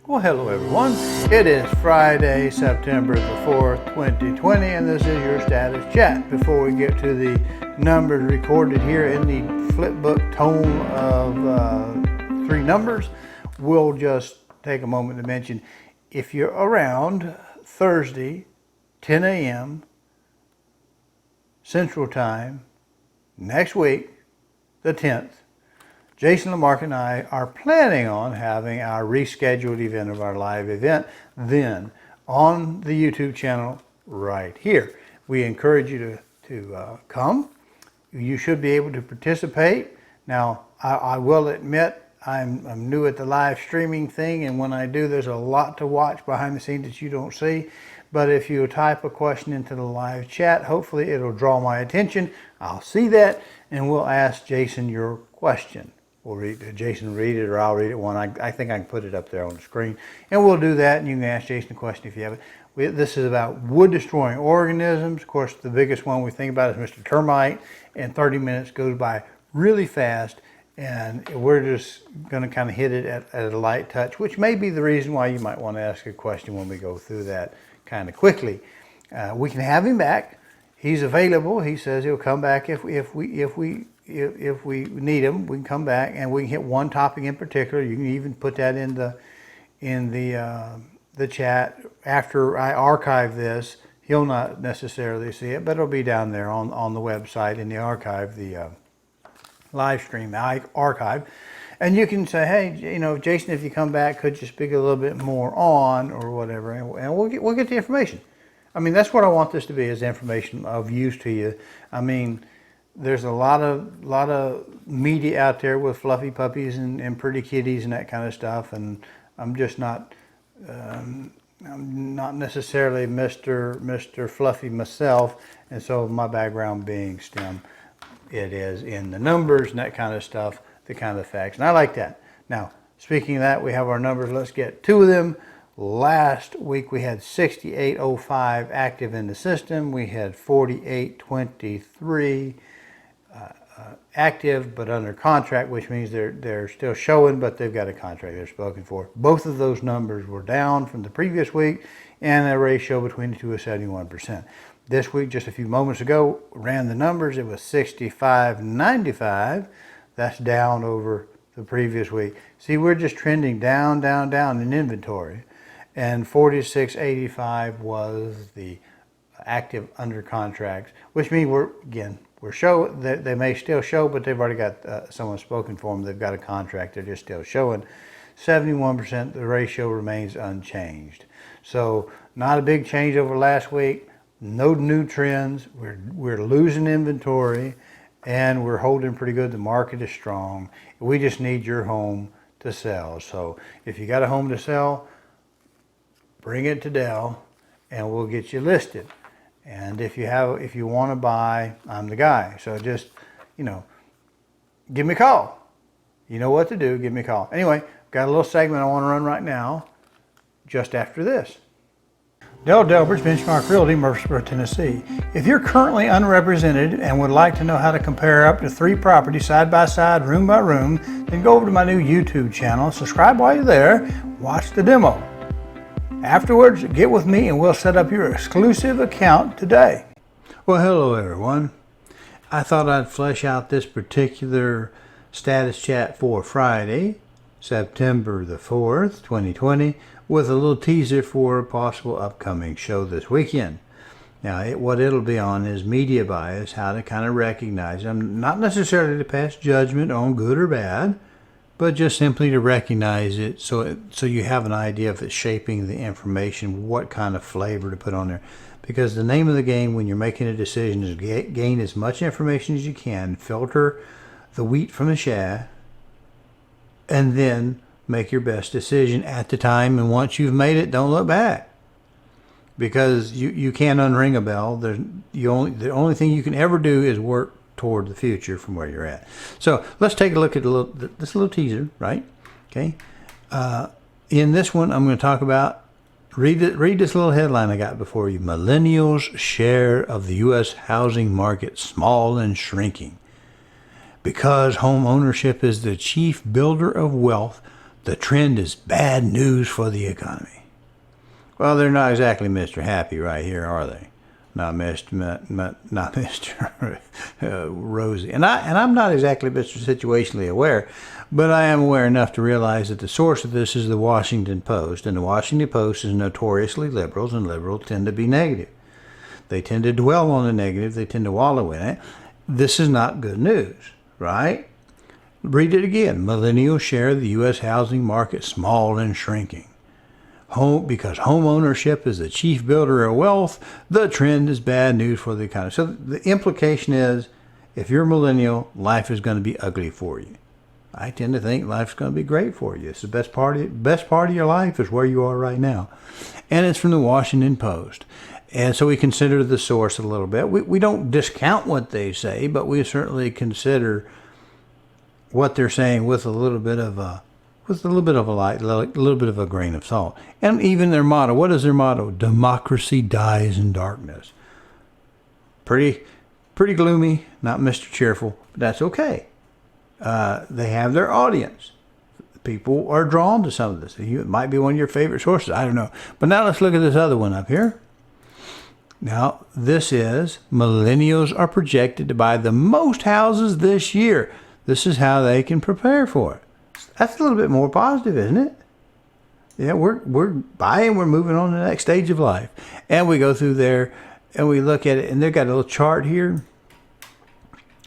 Well, hello everyone. It is Friday, September the 4th, 2020, and this is your status chat. Before we get to the numbers recorded here in the flipbook tome of three numbers, we'll just take a moment to mention, if you're around Thursday, 10 a.m. Central Time, next week, the 10th, Jason Lamarck and I are planning on having our rescheduled event of our live event then on the YouTube channel right here. We encourage you to come. You should be able to participate. Now, I will admit I'm new at the live streaming thing, and when I do, there's a lot to watch behind the scenes that you don't see. But if you type a question into the live chat, hopefully it'll draw my attention. I'll see that, and we'll ask Jason your question. We'll Jason read it, or I'll read it one. I think I can put it up there on the screen. And we'll do that, and you can ask Jason a question if you have it. This is about wood-destroying organisms. Of course, the biggest one we think about is Mr. Termite, and 30 minutes goes by really fast, and we're just going to kind of hit it at a light touch, which may be the reason why you might want to ask a question when we go through that kind of quickly. We can have him back. He's available. He says he'll come back if we need him. We can come back and we can hit one topic in particular. You can even put that in the chat. After I archive this, he'll not necessarily see it, but it'll be down there on the website in the archive, the live stream archive. And you can say, hey, Jason, if you come back, could you speak a little bit more on or whatever, and we'll get the information. I mean, that's what I want this to be, is information of use to you. I mean, there's a lot of media out there with fluffy puppies and pretty kitties and that kind of stuff, and I'm just not I'm not necessarily Mr. Fluffy myself, and so my background being STEM, it is in the numbers and that kind of stuff, the kind of facts, and I like that. Now, speaking of that, we have our numbers. Let's get two of them. Last week we had 6805 active in the system. We had 4823 active but under contract, which means they're still showing, but they've got a contract they're spoken for. Both of those numbers were down from the previous week, and the ratio between the two is 71%. This week, just a few moments ago, ran the numbers. It was 6595. That's down over the previous week. See, we're just trending down, down, down in inventory. And 4685 was the active under contracts, which means we're showing that they may still show, but they've already got someone spoken for them. They've got a contract. They're just still showing. 71%. The ratio remains unchanged. So not a big change over last week. No new trends. We're losing inventory, and we're holding pretty good. The market is strong. We just need your home to sell. So if you got a home to sell, bring it to Dell, and we'll get you listed. And if you want to buy, I'm the guy. So just, give me a call. You know what to do. Give me a call. Anyway, got a little segment I want to run right now, just after this. Dell Delbridge, Benchmark Realty, Murfreesboro, Tennessee. If you're currently unrepresented and would like to know how to compare up to 3 properties side by side, room by room, then go over to my new YouTube channel. Subscribe while you're there. Watch the demo. Afterwards, get with me and we'll set up your exclusive account today. Well, hello everyone. I thought I'd flesh out this particular status chat for Friday, September the 4th, 2020, with a little teaser for a possible upcoming show this weekend. Now, what it'll be on is media bias, how to kind of recognize them, not necessarily to pass judgment on good or bad, but just simply to recognize it so you have an idea if it's shaping the information, what kind of flavor to put on there. Because the name of the game when you're making a decision is gain as much information as you can, filter the wheat from the chaff, and then make your best decision at the time. And once you've made it, don't look back. Because you can't unring a bell. The only thing you can ever do is work toward the future from where you're at. So let's take a look at this little teaser, right? Okay. In this one, I'm going to talk about, read this little headline I got before you. Millennials' share of the U.S. housing market small and shrinking. Because home ownership is the chief builder of wealth, the trend is bad news for the economy. Well, they're not exactly Mr. Happy right here, are they? Not Mr. Rosie. And I'm not exactly Mr. Situationally aware, but I am aware enough to realize that the source of this is the Washington Post, and the Washington Post is notoriously liberals, and liberals tend to be negative. They tend to dwell on the negative. They tend to wallow in it. This is not good news, right? Read it again. Millennials share the U.S. housing market small and shrinking. Because home ownership is the chief builder of wealth, the trend is bad news for the economy. So the implication is, if you're a millennial, life is going to be ugly for you. I tend to think life's going to be great for you. It's the best part of your life is where you are right now. And it's from the Washington Post. And so we consider the source a little bit. We don't discount what they say, but we certainly consider what they're saying with a little bit of a grain of salt. And even their motto. What is their motto? Democracy dies in darkness. Pretty gloomy, not Mr. Cheerful, but that's okay. They have their audience. People are drawn to some of this. It might be one of your favorite sources. I don't know. But now let's look at this other one up here. Now, this is millennials are projected to buy the most houses this year. This is how they can prepare for it. That's a little bit more positive, isn't it? Yeah, we're buying, we're moving on to the next stage of life. And we go through there and we look at it, and they've got a little chart here.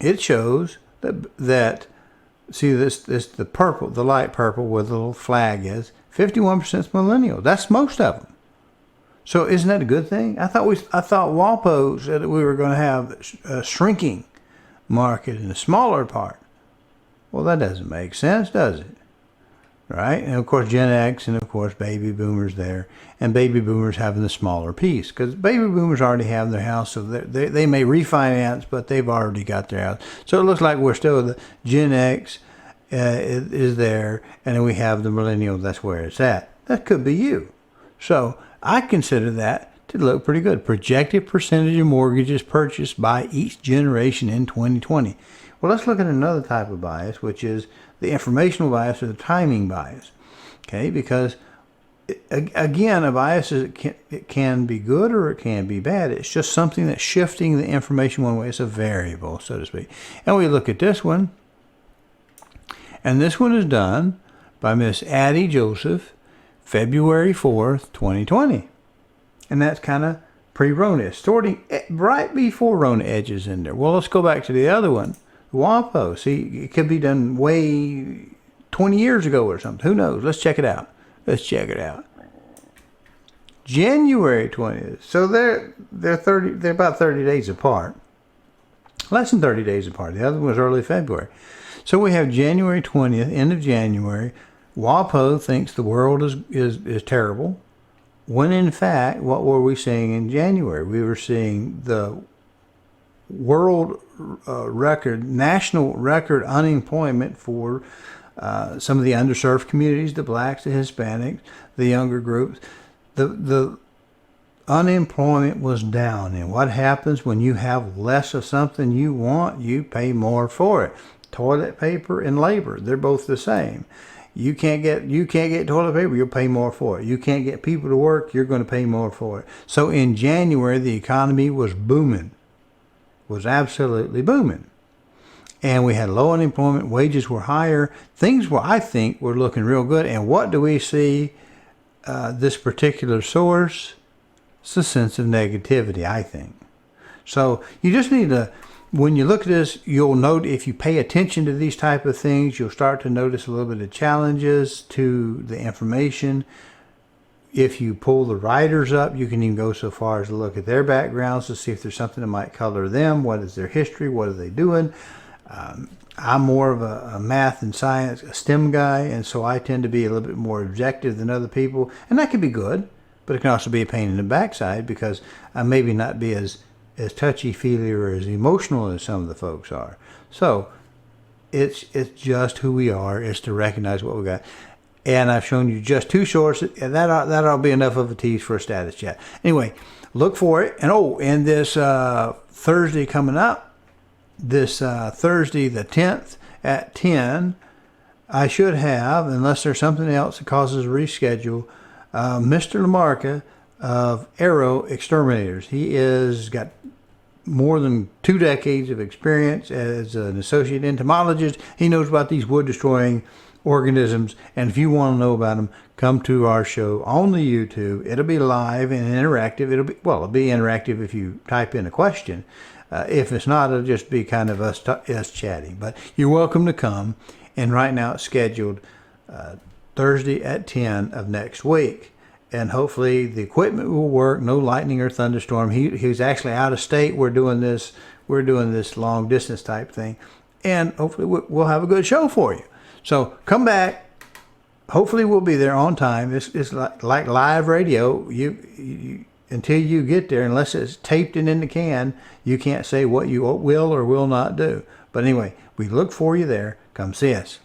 It shows that see the purple, the light purple where the little flag is, 51% millennial. That's most of them. So isn't that a good thing? I thought Walpo said that we were going to have a shrinking market in a smaller part. Well, that doesn't make sense, does it? Right? And of course, Gen X and of course, baby boomers there. And baby boomers having the smaller piece. Because baby boomers already have their house, so they may refinance, but they've already got their house. So it looks like we're still, the Gen X is there, and then we have the millennial, that's where it's at. That could be you. So I consider that to look pretty good. Projected percentage of mortgages purchased by each generation in 2020. Well, let's look at another type of bias, which is the informational bias or the timing bias. Okay, because again, a bias is it can be good or it can be bad. It's just something that's shifting the information one way. It's a variable, so to speak. And we look at this one, and this one is done by Miss Addie Joseph, February 4th, 2020. And that's kind of pre-Rona. It's sorting right before Rona edges in there. Well, let's go back to the other one. WAPO. See, it could be done way 20 years ago or something. Who knows? Let's check it out. January 20th. So they're about 30 days apart. Less than 30 days apart. The other one was early February. So we have January 20th, end of January. WAPO thinks the world is terrible, when in fact, what were we seeing in January? We were seeing the world record, national record unemployment for some of the underserved communities, the blacks, the Hispanics, the younger groups. The unemployment was down. And what happens when you have less of something you want? You pay more for it. Toilet paper and labor, they're both the same. You can't get toilet paper, you'll pay more for it. You can't get people to work, you're going to pay more for it. So in January, the economy was booming, was absolutely booming. And we had low unemployment, wages were higher. Things were, I think, were looking real good. And what do we see? This particular source, it's a sense of negativity, I think. So you just need to, when you look at this, you'll note, if you pay attention to these type of things, you'll start to notice a little bit of challenges to the information. If you pull the writers up, you can even go so far as to look at their backgrounds to see if there's something that might color them. What is their history? What are they doing? I'm more of a math and science, a STEM guy, and so I tend to be a little bit more objective than other people. And that can be good, but it can also be a pain in the backside because I maybe not be as touchy-feely or as emotional as some of the folks are. So it's just who we are. It's to recognize what we got. And I've shown you just two sources, and that'll be enough of a tease for a status chat. Anyway, look for it. And this Thursday coming up, this Thursday the 10th at 10, I should have, unless there's something else that causes a reschedule, Mr. Lamarca of Aero Exterminators. He is got more than 2 decades of experience as an associate entomologist. He knows about these wood destroying organisms, and if you want to know about them, come to our show on the YouTube. It'll be live and interactive. It'll be interactive if you type in a question. If it's not, it'll just be kind of us chatting. But you're welcome to come. And right now it's scheduled Thursday at 10 of next week. And hopefully the equipment will work. No lightning or thunderstorm. He's actually out of state. We're doing this long distance type thing, and hopefully we'll have a good show for you. So come back. Hopefully we'll be there on time. It's like live radio. You until you get there, unless it's taped and in the can, you can't say what you will or will not do. But anyway, we look for you there. Come see us.